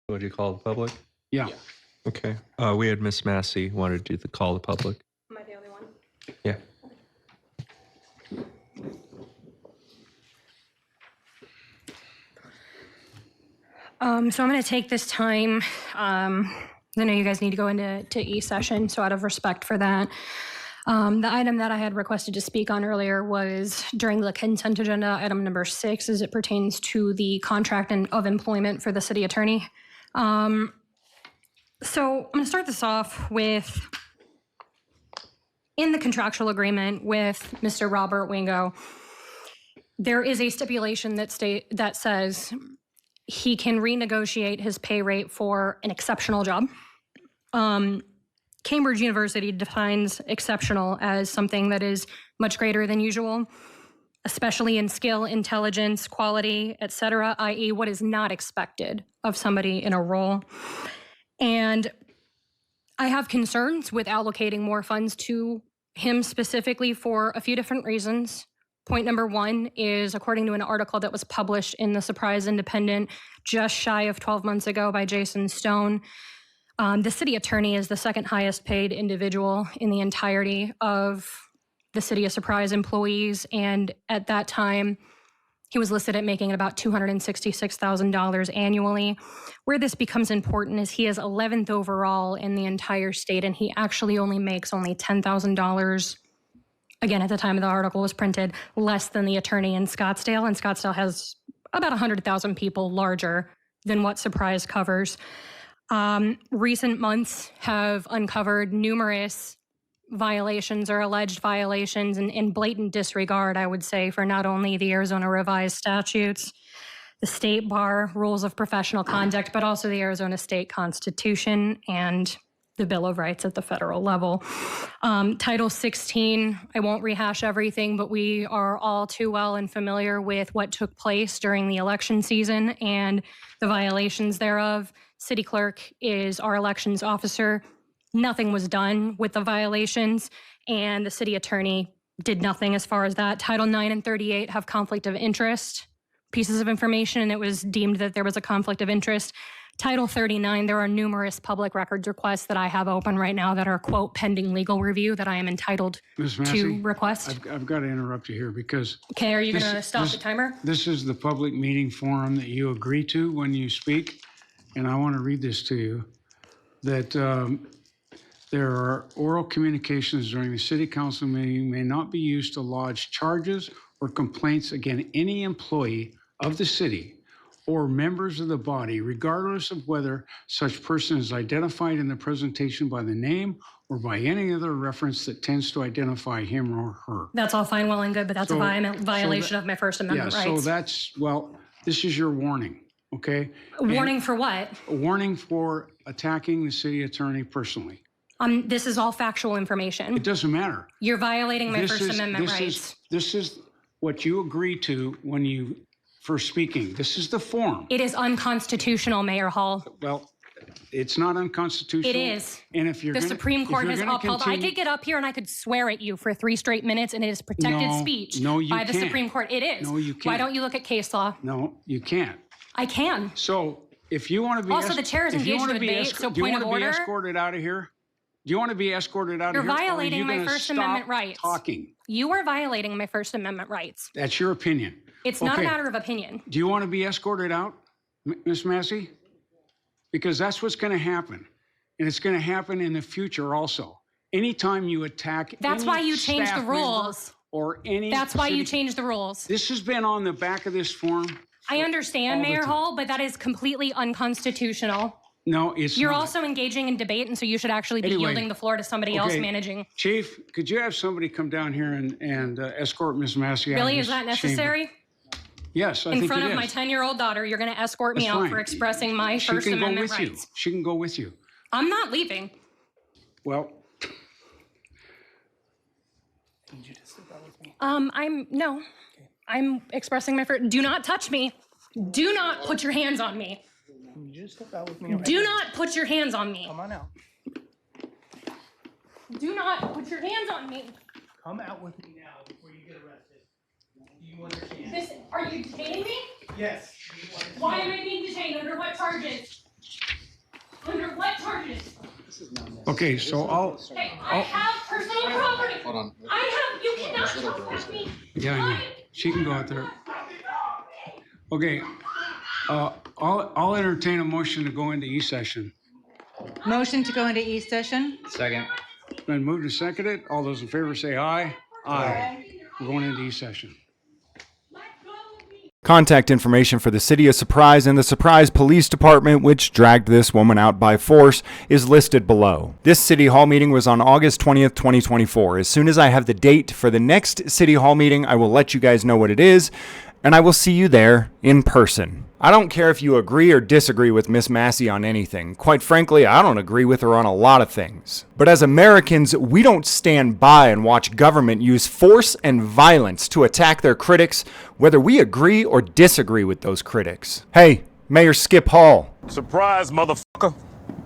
What do you call the public? Yeah. Okay. We had Miss Massey wanted to do the call the public. Am I the only one? Yeah. So I'm going to take this time. I know you guys need to go into e-session, so out of respect for that. The item that I had requested to speak on earlier was during the consent agenda, item number 6, as it pertains to the contract of employment for the city attorney. So I'm going to start this off with, in the contractual agreement with Mr. Robert Wingo, there is a stipulation that says he can renegotiate his pay rate for an exceptional job. Cambridge University defines exceptional as something that is much greater than usual, especially in skill, intelligence, quality, et cetera, i.e. what is not expected of somebody in a role. And I have concerns with allocating more funds to him specifically for a few different reasons. Point number 1 is, according to an article that was published in the Surprise Independent just shy of 12 months ago by Jason Stone, the city attorney is the second highest paid individual in the entirety of the City of Surprise employees. And at that time, he was listed at making about $266,000 annually. Where this becomes important is he is 11th overall in the entire state, and he actually only makes $10,000. Again, at the time the article was printed, less than the attorney in Scottsdale, and Scottsdale has about 100,000 people larger than what Surprise covers. Recent months have uncovered numerous violations or alleged violations and in blatant disregard, I would say, for not only the Arizona revised statutes, the state bar rules of professional conduct, but also the Arizona state constitution and the Bill of Rights at the federal level. Title 16, I won't rehash everything, but we are all too well and familiar with what took place during the election season and the violations thereof. City clerk is our elections officer. Nothing was done with the violations, and the city attorney did nothing as far as that. Title 9 and 38 have conflict of interest pieces of information, and it was deemed that there was a conflict of interest. Title 39, there are numerous public records requests that I have open right now that are, quote, pending legal review that I am entitled to request. I've got to interrupt you here because... Okay, are you going to stop the timer? This is the public meeting forum that you agree to when you speak, and I want to read this to you, that there are oral communications during the city council meeting may not be used to lodge charges or complaints against any employee of the city or members of the body, regardless of whether such person is identified in the presentation by the name or by any other reference that tends to identify him or her. That's all fine, well and good, but that's a violation of my First Amendment rights. So that's, well, this is your warning, okay? Warning for what? A warning for attacking the city attorney personally. This is all factual information. It doesn't matter. You're violating my First Amendment rights. This is what you agree to when you first speaking. This is the form. It is unconstitutional, Mayor Hall. Well, it's not unconstitutional. It is. And if you're the Supreme Court has upheld. I could get up here and I could swear at you for 3 straight minutes, and it is protected speech by the Supreme Court. It is. No, you can't. Why don't you look at case law? No, you can't. I can. So if you want to be also the chair is engaged in the debate. So do you point want of to order. be escorted out of here? Do you want to be escorted out of here? You're violating my First Amendment rights. Talking. You are violating my First Amendment rights. That's your opinion. It's not a matter of opinion. Do you want to be escorted out, Ms. Massey? Because that's what's going to happen. And it's going to happen in the future also. Anytime you attack That's why you changed the rules. Or any That's why you changed the rules. This has been on the back of this form. I understand, Mayor Hall, but that is completely unconstitutional. No, it's You're not. also engaging in debate, and so you should actually be yielding the floor to somebody else managing. Chief, could you have somebody come down here and escort Ms. Massey out of Really, this is that necessary? chamber? Yes, I think it is. In front of my 10-year-old daughter, you're going to escort me out for expressing my First Amendment rights. She can go with you. I'm not leaving. Well. Need you to step out with me. I'm expressing my first. Do not touch me. Do not put your hands on me. Can you just step out with me? Do not put your hands on me. Come on out. Do not put your hands on me. Come out with me now before you get arrested. Do you understand? Are you detaining me? Yes. Why am I being detained? Under what charges? Okay, so I have personal property. Hold on. You cannot touch me. yeah, I know. She can go out there. Okay, I'll entertain a motion to go into E-session. Motion to go into E-session? Second. Been moved and seconded. All those in favor say aye. Aye. We're going into E-session. Contact information for the City of Surprise and the Surprise Police Department, which dragged this woman out by force, is listed below. This City Hall meeting was on August 20th, 2024. As soon as I have the date for the next City Hall meeting, I will let you guys know what it is, and I will see you there in person. I don't care if you agree or disagree with Miss Massey on anything. Quite frankly, I don't agree with her on a lot of things. But as Americans, we don't stand by and watch government use force and violence to attack their critics, whether we agree or disagree with those critics. Hey, Mayor Skip Hall. Surprise, motherfucker.